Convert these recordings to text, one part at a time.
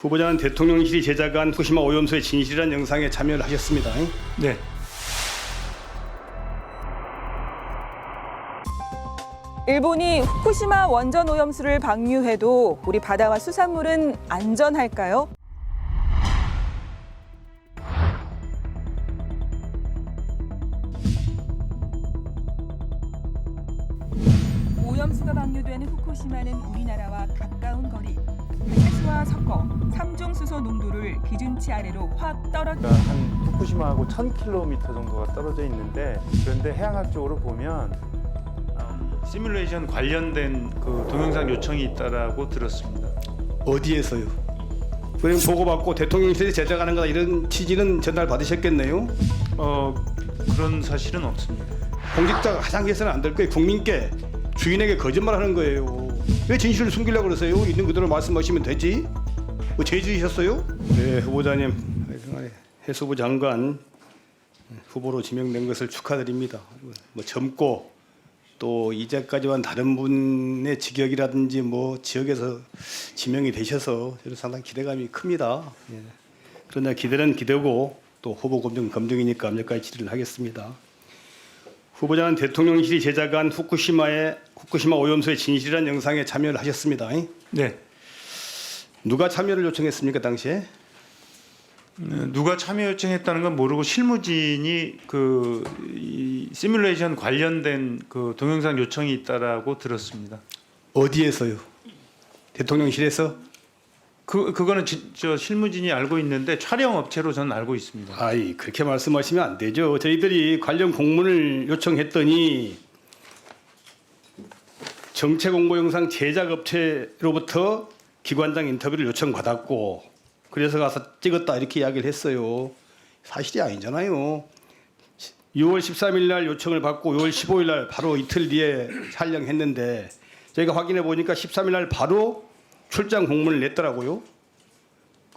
후보자는 대통령실이 제작한 후쿠시마 오염수의 진실이라는 영상에 참여를 하셨습니다. 네. 일본이 후쿠시마 원전 오염수를 방류해도 우리 바다와 수산물은 안전할까요? 오염수가 방류되는 후쿠시마는 우리나라와 가까운 거리. 해수와 섞어 삼중 수소 농도를 기준치 아래로 확 떨어뜨. 한 후쿠시마하고 1000km 정도가 떨어져 있는데, 그런데 해양학적으로 보면 시뮬레이션 관련된 그 동영상 요청이 있다라고 들었습니다. 어디에서요? 그럼 보고받고 대통령실이 제작하는 거다 이런 취지는 전달 받으셨겠네요. 그런 사실은 없습니다. 공직자가 가장 해서는 안 될 거예요. 국민께 주인에게 거짓말하는 거예요. 왜 진실을 숨기려고 그러세요? 있는 그대로 말씀하시면 되지. 뭐 죄지으셨어요? 네, 후보자님, 해수부 장관 후보로 지명된 것을 축하드립니다. 뭐 젊고 또 이제까지와는 다른 분의 직역이라든지 뭐 지역에서 지명이 되셔서 저는 상당히 기대감이 큽니다. 예. 그러나 기대는 기대고 또 후보 검증 검증이니까 압력까지 질의를 하겠습니다. 후보자는 대통령실이 제작한 후쿠시마 오염수의 진실이라는 영상에 참여를 하셨습니다. 네. 누가 참여를 요청했습니까 당시에? 누가 참여 요청했다는 건 모르고 실무진이 이 시뮬레이션 관련된 그 동영상 요청이 있다라고 들었습니다. 어디에서요? 대통령실에서? 그거는 저 실무진이 알고 있는데 촬영 업체로 저는 알고 있습니다. 아이, 그렇게 말씀하시면 안 되죠. 저희들이 관련 공문을 요청했더니 정책 홍보 영상 제작 업체로부터 기관장 인터뷰를 요청받았고 그래서 가서 찍었다 이렇게 이야기를 했어요. 사실이 아니잖아요. 6월 13일 날 요청을 받고 6월 15일 날 바로 이틀 뒤에 촬영했는데 저희가 확인해 보니까 13일 날 바로 출장 공문을 냈더라고요.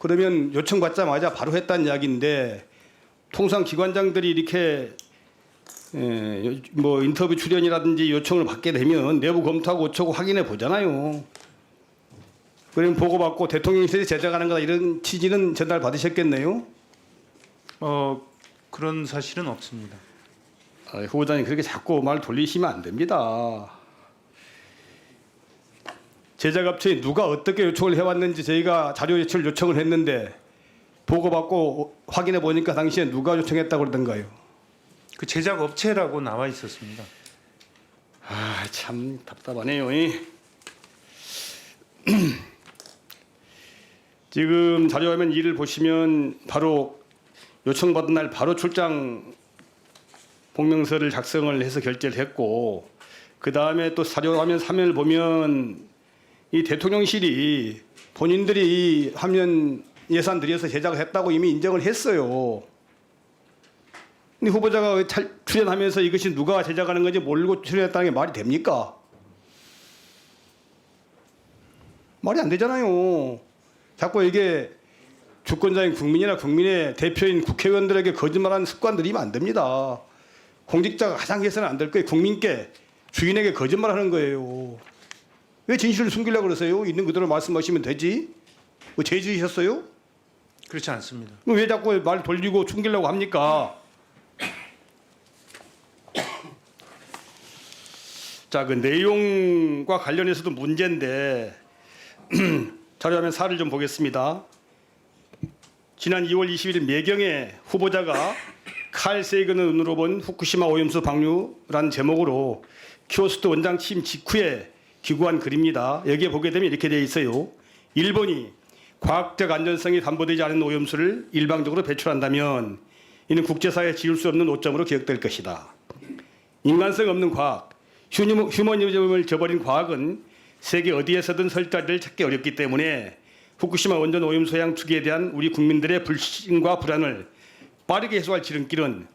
그러면 요청받자마자 바로 했다는 이야기인데 통상 기관장들이 이렇게 뭐 인터뷰 출연이라든지 요청을 받게 되면 내부 검토하고 어쩌고 확인해 보잖아요. 그러면 보고받고 대통령실이 제작하는 거다 이런 취지는 전달 받으셨겠네요. 그런 사실은 없습니다. 후보자님 그렇게 자꾸 말 돌리시면 안 됩니다. 제작업체에 누가 어떻게 요청을 해왔는지 저희가 자료 제출 요청을 했는데 보고받고 확인해 보니까 당시에 누가 요청했다고 그러던가요? 그 제작 업체라고 나와 있었습니다. 참 답답하네요. 지금 자료화면 2를 보시면 바로 요청받은 날 바로 출장 복명서를 작성을 해서 결제를 했고 그 다음에 또 자료화면 3을 보면 이 대통령실이 본인들이 이 화면 예산 들여서 제작을 했다고 이미 인정을 했어요. 근데 후보자가 출연하면서 이것이 누가 제작하는 건지 모르고 출연했다는 게 말이 됩니까? 말이 안 되잖아요. 자꾸 이게 주권자인 국민이나 국민의 대표인 국회의원들에게 거짓말하는 습관 들이면 안 됩니다. 공직자가 가장 해서는 안 될 거예요. 국민께 주인에게 거짓말하는 거예요. 왜 진실을 숨기려고 그러세요? 있는 그대로 말씀하시면 되지. 뭐 죄지으셨어요? 그렇지 않습니다. 왜 자꾸 말 돌리고 숨기려고 합니까? 자, 그 내용과 관련해서도 문제인데 자료화면 4를 좀 보겠습니다. 지난 2월 20일 매경에 후보자가 칼 세이건의 눈으로 본 후쿠시마 오염수 방류라는 제목으로 키오스트 원장 취임 직후에 기고한 글입니다. 여기에 보게 되면 이렇게 되어 있어요. 일본이 과학적 안전성이 담보되지 않은 오염수를 일방적으로 배출한다면 이는 국제사회에 지울 수 없는 오점으로 기억될 것이다. 인간성 없는 과학, 휴머니즘을 저버린 과학은 세계 어디에서든 설 자리를 찾기 어렵기 때문에 후쿠시마 원전 오염수 해양 투기에 대한 우리 국민들의 불신과 불안을 빠르게 해소할 지름길은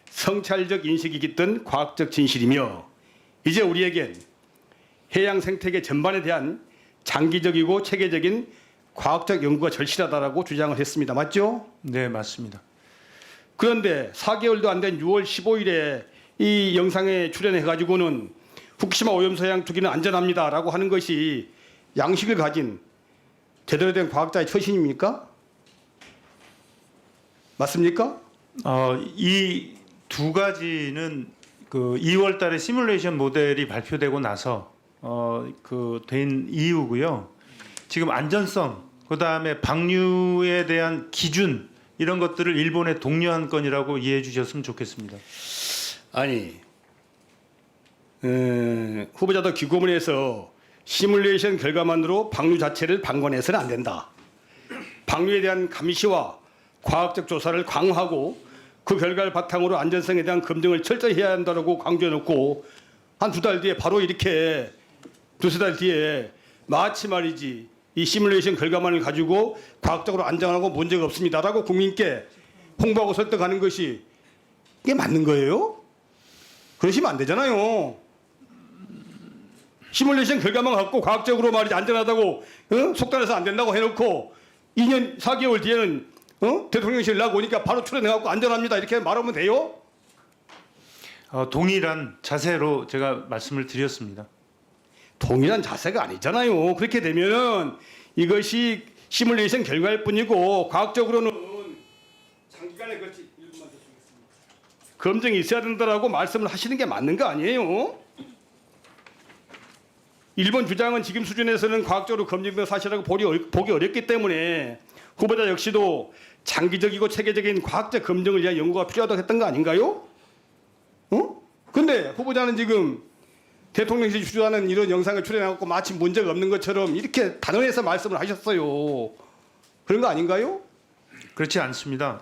성찰적 인식이 깃든 과학적 진실이며 이제 우리에겐 해양 생태계 전반에 대한 장기적이고 체계적인 과학적 연구가 절실하다라고 주장을 했습니다. 맞죠? 네, 맞습니다. 그런데 4개월도 안 된 6월 15일에 이 영상에 출연해가지고는 후쿠시마 오염수 해양 투기는 안전합니다라고 하는 것이 양식을 가진 제대로 된 과학자의 처신입니까? 맞습니까? 이 두 가지는 그 2월달에 시뮬레이션 모델이 발표되고 나서 된 이유고요. 지금 안전성, 그 다음에 방류에 대한 기준 이런 것들을 일본에 독려한 건이라고 이해해 주셨으면 좋겠습니다. 아니, 후보자도 기고문에서 시뮬레이션 결과만으로 방류 자체를 방관해서는 안 된다. 방류에 대한 감시와 과학적 조사를 강화하고 그 결과를 바탕으로 안전성에 대한 검증을 철저히 해야 한다고 강조해놓고 한 2달 뒤에 바로 이렇게 2-3달 뒤에 마치 말이지 이 시뮬레이션 결과만을 가지고 과학적으로 안전하고 문제가 없습니다라고 국민께 홍보하고 설득하는 것이 이게 맞는 거예요? 그러시면 안 되잖아요. 시뮬레이션 결과만 갖고 과학적으로 말이지 안전하다고 속단해서 안 된다고 해놓고 2년 4개월 뒤에는 대통령실 나오니까 바로 출연해갖고 안전합니다 이렇게 말하면 돼요? 동일한 자세로 제가 말씀을 드렸습니다. 동일한 자세가 아니잖아요. 그렇게 되면 이것이 시뮬레이션 결과일 뿐이고 과학적으로는 장기간에 걸치 1분만 더 주겠습니다. 검증이 있어야 된다라고 말씀을 하시는 게 맞는 거 아니에요? 일본 주장은 지금 수준에서는 과학적으로 검증된 사실이라고 보기 어렵기 때문에 후보자 역시도 장기적이고 체계적인 과학적 검증을 위한 연구가 필요하다고 했던 거 아닌가요? 근데 후보자는 지금 대통령실이 주장하는 이런 영상을 출연해갖고 마치 문제가 없는 것처럼 이렇게 단언해서 말씀을 하셨어요. 그런 거 아닌가요? 그렇지 않습니다.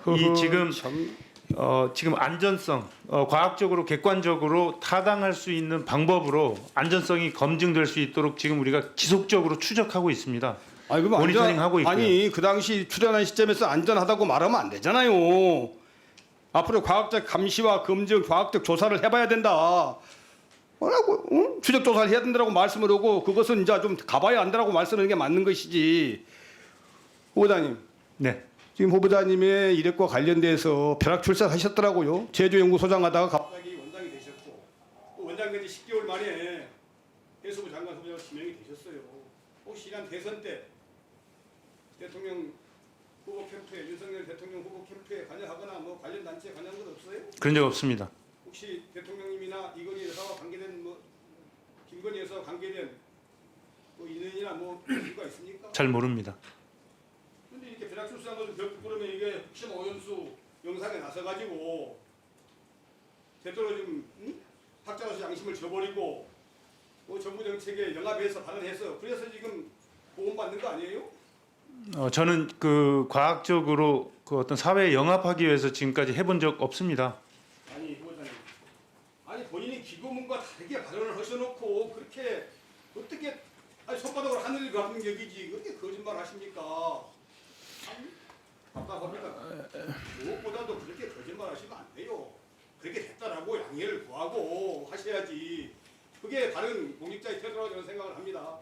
지금 안전성, 과학적으로 객관적으로 타당할 수 있는 방법으로 안전성이 검증될 수 있도록 지금 우리가 지속적으로 추적하고 있습니다. 아니, 그럼 모니터링하고 있고요. 아니 그 당시 출연한 시점에서 안전하다고 말하면 안 되잖아요. 앞으로 과학적 감시와 검증, 과학적 조사를 해봐야 된다. 뭐라고 추적 조사를 해야 된다고 말씀을 하고 그것은 이제 좀 가봐야 안다라고 말씀하는 게 맞는 것이지. 후보자님. 네. 지금 후보자님의 이력과 관련돼서 벼락 출세하셨더라고요. 제주연구소장 하다가 갑자기 원장이 되셨고 또 원장 된 지 10개월 만에 해수부 장관 후보자로 지명이 되셨어요. 혹시 지난 대선 때 대통령 후보 캠프에 윤석열 대통령 후보 캠프에 관여하거나 뭐 관련 단체에 관여한 건 없어요? 그런 적 없습니다. 혹시 대통령님이나 이건희 여사와 관계된 김건희 여사와 관계된 인연이나 이유가 있습니까? 잘 모릅니다. 근데 이렇게 벼락 출세한 것을 결국 그러면 이게 혹시 오연수 영상에 나서가지고 되도록 좀 학자로서 양심을 저버리고 정부 정책에 영합해서 발언해서 그래서 지금 보험받는 거 아니에요? 저는 그 과학적으로 그 어떤 사회에 영합하기 위해서 지금까지 해본 적 없습니다. 아니 후보자님, 아니 본인이 기고문과 다르게 발언을 하셔놓고 그렇게 어떻게 손바닥으로 하늘을 갚는 격이지 그렇게 거짓말 하십니까? 답답합니다. 무엇보다도 그렇게 거짓말 하시면 안 돼요. 그렇게 됐다라고 양해를 구하고 하셔야지. 그게 다른 공직자의 태도라고 저는 생각을 합니다.